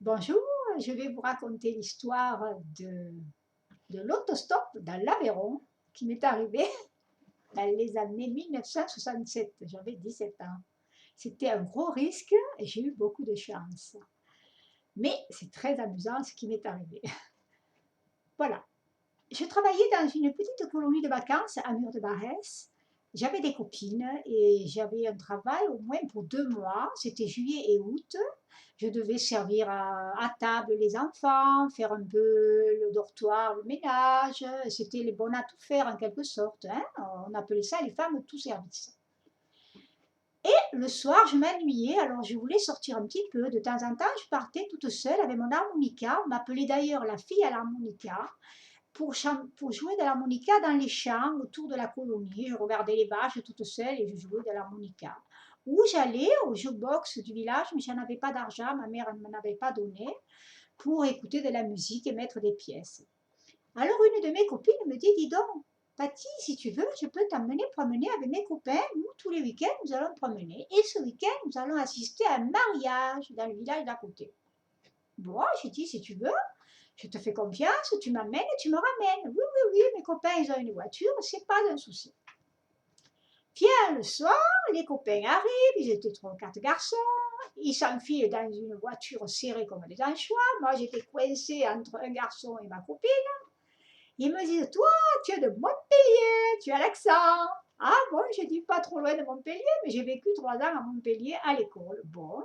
Bonjour, je vais vous raconter l'histoire de l'autostop dans l'Aveyron qui m'est arrivé dans les années 1967. J'avais 17 ans. C'était un gros risque et j'ai eu beaucoup de chance. Mais c'est très amusant ce qui m'est arrivé. Voilà. Je travaillais dans une petite colonie de vacances à Mur-de-Barès. J'avais des copines et j'avais un travail au moins pour 2 mois. C'était juillet et août. Je devais servir à table les enfants, faire un peu le dortoir, le ménage. C'était les bonnes à tout faire en quelque sorte, hein. On appelait ça les femmes tout service. Et le soir, je m'ennuyais, alors je voulais sortir un petit peu. De temps en temps, je partais toute seule avec mon harmonica. On m'appelait d'ailleurs la fille à l'harmonica pour jouer de l'harmonica dans les champs autour de la colonie. Je regardais les vaches toute seule et je jouais de l'harmonica. Ou j'allais au jukebox du village, mais je n'avais pas d'argent, ma mère ne m'en avait pas donné, pour écouter de la musique et mettre des pièces. Alors une de mes copines me dit, dis donc, Patty, si tu veux, je peux t'emmener promener avec mes copains. Nous, tous les week-ends, nous allons promener. Et ce week-end, nous allons assister à un mariage dans le village d'à côté. Bon, j'ai dit, si tu veux, je te fais confiance, tu m'amènes et tu me ramènes. Oui, oui, oui, mes copains, ils ont une voiture, c'est pas un souci. Viens le soir, les copains arrivent, ils étaient 3 ou 4 garçons, ils s'enfilent dans une voiture serrée comme des anchois. Moi, j'étais coincée entre un garçon et ma copine. Ils me disent, toi, tu es de Montpellier, tu as l'accent. Ah bon, j'ai dit pas trop loin de Montpellier, mais j'ai vécu 3 ans à Montpellier à l'école. Bon,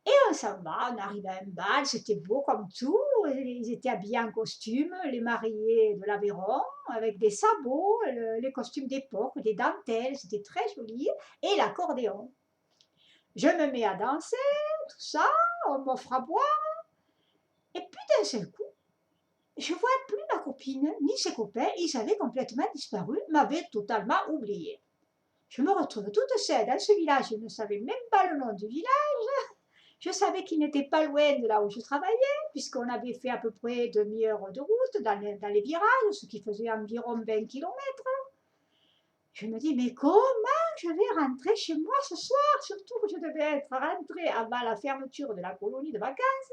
et on s'en va, on arrive à un bal, c'était beau comme tout. Ils étaient habillés en costume, les mariés de l'Aveyron, avec des sabots, les costumes d'époque, des dentelles, c'était très joli, et l'accordéon. Je me mets à danser, tout ça, on m'offre à boire, et puis d'un seul coup, je vois plus ma copine, ni ses copains, ils avaient complètement disparu, m'avaient totalement oublié. Je me retrouve toute seule dans ce village, je ne savais même pas le nom du village. Je savais qu'il n'était pas loin de là où je travaillais, puisqu'on avait fait à peu près demi-heure de route dans les virages, ce qui faisait environ 20 kilomètres. Je me dis, mais comment je vais rentrer chez moi ce soir? Surtout que je devais être rentrée avant la fermeture de la colonie de vacances.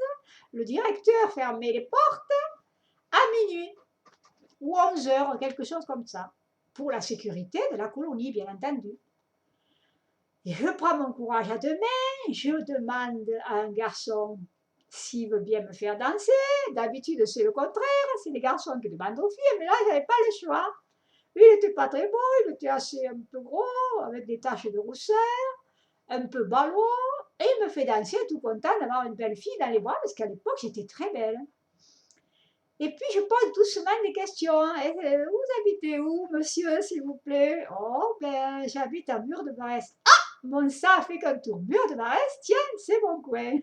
Le directeur fermait les portes à minuit, ou 11 heures, quelque chose comme ça, pour la sécurité de la colonie, bien entendu. Et je prends mon courage à deux mains, je demande à un garçon s'il veut bien me faire danser. D'habitude, c'est le contraire, c'est les garçons qui demandent aux filles, mais là, je n'avais pas le choix. Il n'était pas très beau, il était assez un peu gros, avec des taches de rousseur, un peu ballot, et il me fait danser tout content d'avoir une belle fille dans les bras, parce qu'à l'époque, j'étais très belle. Et puis, je pose doucement des questions. Vous habitez où, monsieur, s'il vous plaît? Oh, ben, j'habite à Mur-de-Barès. Mon sang fait qu'un tour. Mur-de-Barès, tiens, c'est mon coin.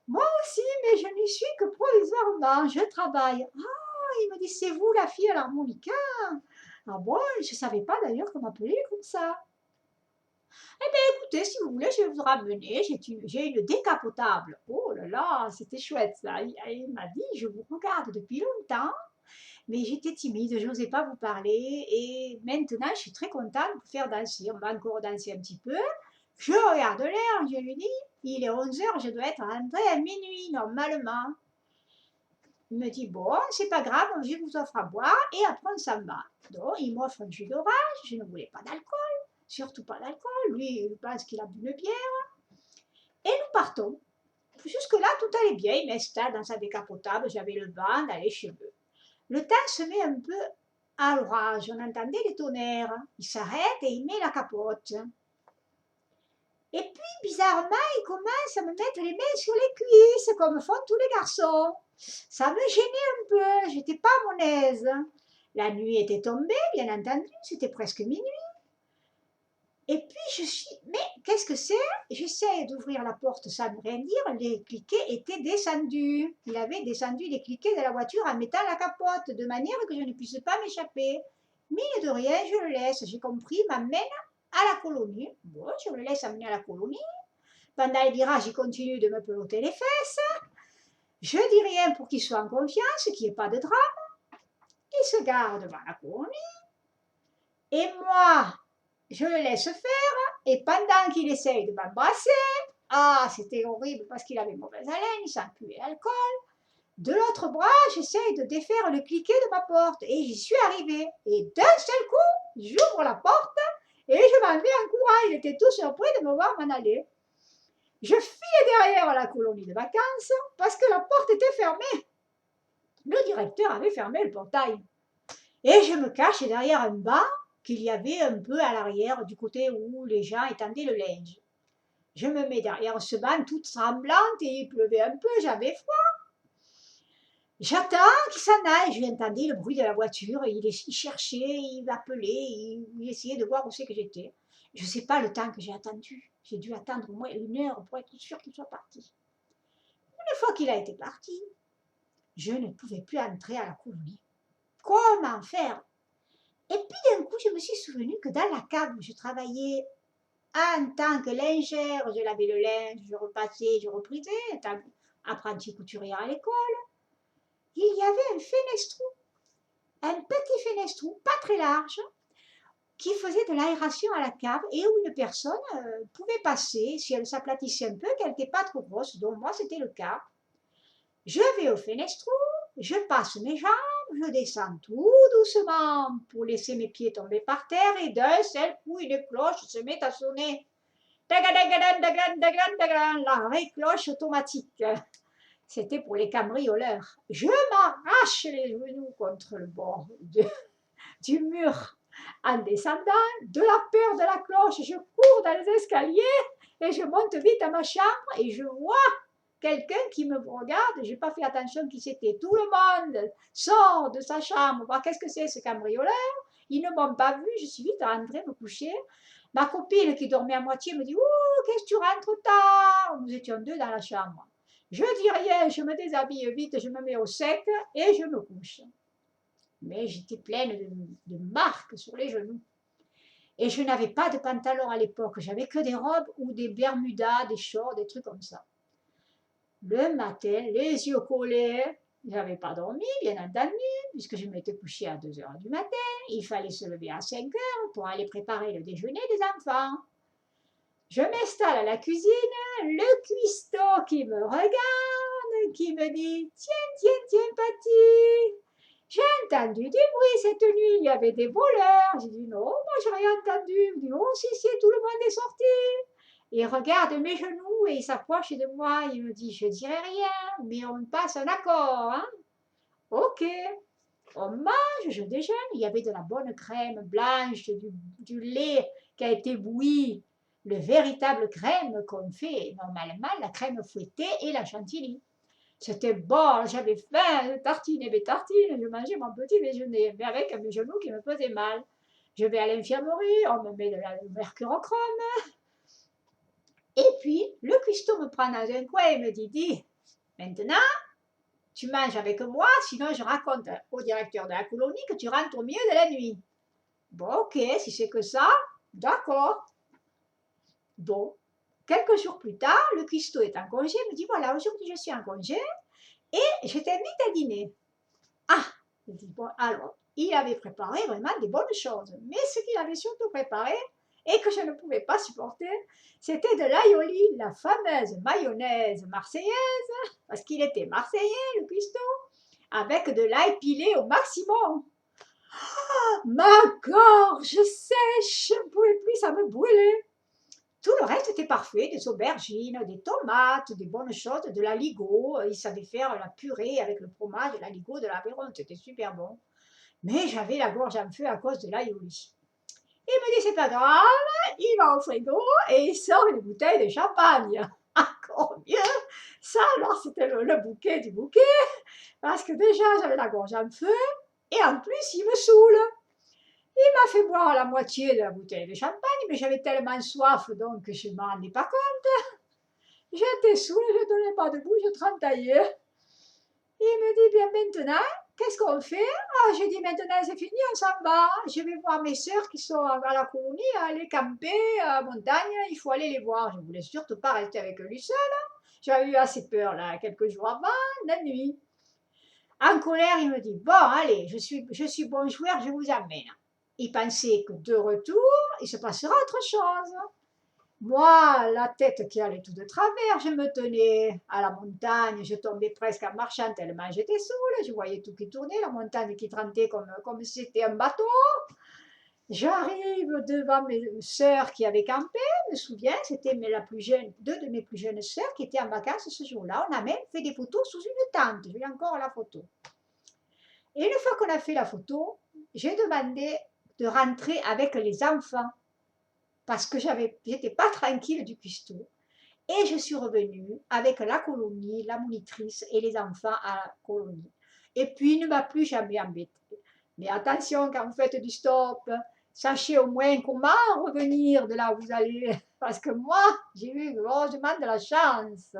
Moi aussi, mais je n'y suis que provisoirement, je travaille. Ah, il me dit, c'est vous la fille à l'harmonica? Ah bon, je ne savais pas d'ailleurs qu'on m'appelait comme ça. Eh bien, écoutez, si vous voulez, je vais vous ramener. J'ai une décapotable. Oh là là, c'était chouette ça. Il m'a dit, je vous regarde depuis longtemps, mais j'étais timide, je n'osais pas vous parler. Et maintenant, je suis très contente de vous faire danser. On va encore danser un petit peu. Je regarde l'heure, je lui dis, il est 11 heures, je dois être rentrée à minuit, normalement. Il me dit, bon, c'est pas grave, je vous offre à boire, et après on s'en va. Donc, il m'offre un jus d'orange, je ne voulais pas d'alcool, surtout pas d'alcool. Lui, je pense qu'il a bu une bière. Et nous partons. Jusque-là, tout allait bien, il m'installe dans sa décapotable, j'avais le vent dans les cheveux. Le temps se met un peu à l'orage, on entendait les tonnerres. Il s'arrête et il met la capote. Et puis, bizarrement, il commence à me mettre les mains sur les cuisses, comme font tous les garçons. Ça me gênait un peu, j'étais pas à mon aise. La nuit était tombée, bien entendu, c'était presque minuit. Et puis, je suis, mais qu'est-ce que c'est? J'essaie d'ouvrir la porte sans rien dire, les cliquets étaient descendus. Il avait descendu les cliquets de la voiture en mettant la capote, de manière que je ne puisse pas m'échapper. Mine de rien, je le laisse, j'ai compris, m'amène à la colonie. Bon, je le laisse amener à la colonie. Pendant les virages, il continue de me peloter les fesses. Je dis rien pour qu'il soit en confiance, qu'il n'y ait pas de drame. Il se gare devant la colonie. Et moi, je le laisse faire. Et pendant qu'il essaye de m'embrasser, Ah, c'était horrible parce qu'il avait mauvaise haleine, il s'enculait l'alcool. De l'autre bras, j'essaye de défaire le cliquet de ma porte et j'y suis arrivée. Et d'un seul coup, j'ouvre la porte et je m'en vais en courant. Il était tout surpris de me voir m'en aller. Je file derrière la colonie de vacances parce que la porte était fermée. Le directeur avait fermé le portail. Et je me cache derrière un banc qu'il y avait un peu à l'arrière, du côté où les gens étendaient le linge. Je me mets derrière ce banc toute tremblante et il pleuvait un peu, j'avais froid. J'attends qu'il s'en aille. Je entendais le bruit de la voiture. Il cherchait, il appelait, il essayait de voir où c'est que j'étais. Je ne sais pas le temps que j'ai attendu. J'ai dû attendre au moins 1 heure pour être sûre qu'il soit parti. Une fois qu'il a été parti, je ne pouvais plus entrer à la colonie. Comment faire? Et puis d'un coup, je me suis souvenu que dans la cave où je travaillais en tant que lingère, je lavais le linge, je repassais, je reprisais, étant apprentie couturière à l'école, il y avait un fenestrou, un petit fenestrou, pas très large, qui faisait de l'aération à la cave et où une personne pouvait passer, si elle s'aplatissait un peu, qu'elle n'était pas trop grosse, donc moi c'était le cas. Je vais au fenestrou, je passe mes jambes, je descends tout doucement pour laisser mes pieds tomber par terre et d'un seul coup une cloche se met à sonner. La vraie cloche automatique. C'était pour les cambrioleurs. Je m'arrache les genoux contre le bord du mur en descendant, de la peur de la cloche, je cours dans les escaliers et je monte vite à ma chambre et je vois quelqu'un qui me regarde. Je n'ai pas fait attention qui c'était. Tout le monde sort de sa chambre, voir qu'est-ce que c'est ce cambrioleur. Ils ne m'ont pas vu, je suis vite rentrée me coucher. Ma copine qui dormait à moitié me dit « Ouh, qu'est-ce que tu rentres tard ?» Nous étions 2 dans la chambre. Je dis rien, je me déshabille vite, je me mets au sec et je me couche. Mais j'étais pleine de marques sur les genoux. Et je n'avais pas de pantalon à l'époque, j'avais que des robes ou des bermudas, des shorts, des trucs comme ça. Le matin, les yeux collés, je n'avais pas dormi, bien entendu, puisque je m'étais couchée à 2 heures du matin. Il fallait se lever à 5 heures pour aller préparer le déjeuner des enfants. Je m'installe à la cuisine, le cuistot qui me regarde, qui me dit « Tiens, tiens, tiens, Paty, j'ai entendu du bruit cette nuit, il y avait des voleurs. » J'ai dit « Non, moi j'ai rien entendu. » Il me dit « Oh, si, si, tout le monde est sorti. » Il regarde mes genoux et il s'approche de moi. Il me dit « Je dirai rien, mais on passe un accord. Hein? » Ok. On mange, je déjeune. Il y avait de la bonne crème blanche, du lait qui a été bouilli. Le véritable crème qu'on fait normalement, la crème fouettée et la chantilly. C'était bon, j'avais faim, je tartinais mes tartines, je mangeais mon petit déjeuner, mais avec mes genoux qui me faisaient mal. Je vais à l'infirmerie, on me met de la mercurochrome. Et puis, le cuistot me prend dans un coin et me dit « Dis, maintenant, tu manges avec moi, sinon je raconte au directeur de la colonie que tu rentres au milieu de la nuit. » Bon, ok, si c'est que ça, d'accord. Bon, quelques jours plus tard, le cuistot est en congé, il me dit « Voilà, aujourd'hui je suis en congé. Et je t'invite à dîner. » Ah, je dis bon, alors, il avait préparé vraiment des bonnes choses. Mais ce qu'il avait surtout préparé, et que je ne pouvais pas supporter, c'était de l'aïoli, la fameuse mayonnaise marseillaise, parce qu'il était marseillais, le cuistot, avec de l'ail pilé au maximum. Ah, ma gorge sèche, je ne pouvais plus, ça me brûlait. Tout le reste était parfait, des aubergines, des tomates, des bonnes choses, de l'aligot. Il savait faire la purée avec le fromage et l'aligot de l'Aveyron, c'était super bon. Mais j'avais la gorge en feu à cause de l'aïoli. Il me dit, c'est pas grave, il va au frigo et il sort une bouteille de champagne. Encore mieux. Ça, alors, c'était le bouquet du bouquet, parce que déjà, j'avais la gorge en feu et en plus, il me saoule. Il m'a fait boire la moitié de la bouteille de champagne, mais j'avais tellement soif, donc je ne m'en rendais pas compte. J'étais saoule, je ne tenais pas debout, je trentaillais. Il me dit, bien maintenant, qu'est-ce qu'on fait? Ah, j'ai dit, maintenant c'est fini, on s'en va. Je vais voir mes sœurs qui sont à la colonie, aller camper à la montagne, il faut aller les voir. Je ne voulais surtout pas rester avec lui seule. J'avais eu assez peur, là, quelques jours avant, la nuit. En colère, il me dit, bon, allez, je suis bon joueur, je vous emmène. Il pensait que de retour, il se passera autre chose. Moi, la tête qui allait tout de travers, je me tenais à la montagne, je tombais presque en marchant tellement j'étais saoule, je voyais tout qui tournait, la montagne qui trempait comme si c'était un bateau. J'arrive devant mes sœurs qui avaient campé, je me souviens, c'était la plus jeune, deux de mes plus jeunes sœurs qui étaient en vacances ce jour-là. On a même fait des photos sous une tente, j'ai encore la photo. Et une fois qu'on a fait la photo, j'ai demandé de rentrer avec les enfants parce que j'étais pas tranquille du cuistot. Et je suis revenue avec la colonie, la monitrice et les enfants à la colonie. Et puis, il ne m'a plus jamais embêté. Mais attention, quand vous faites du stop, sachez au moins comment revenir de là où vous allez. Parce que moi, j'ai eu heureusement de la chance.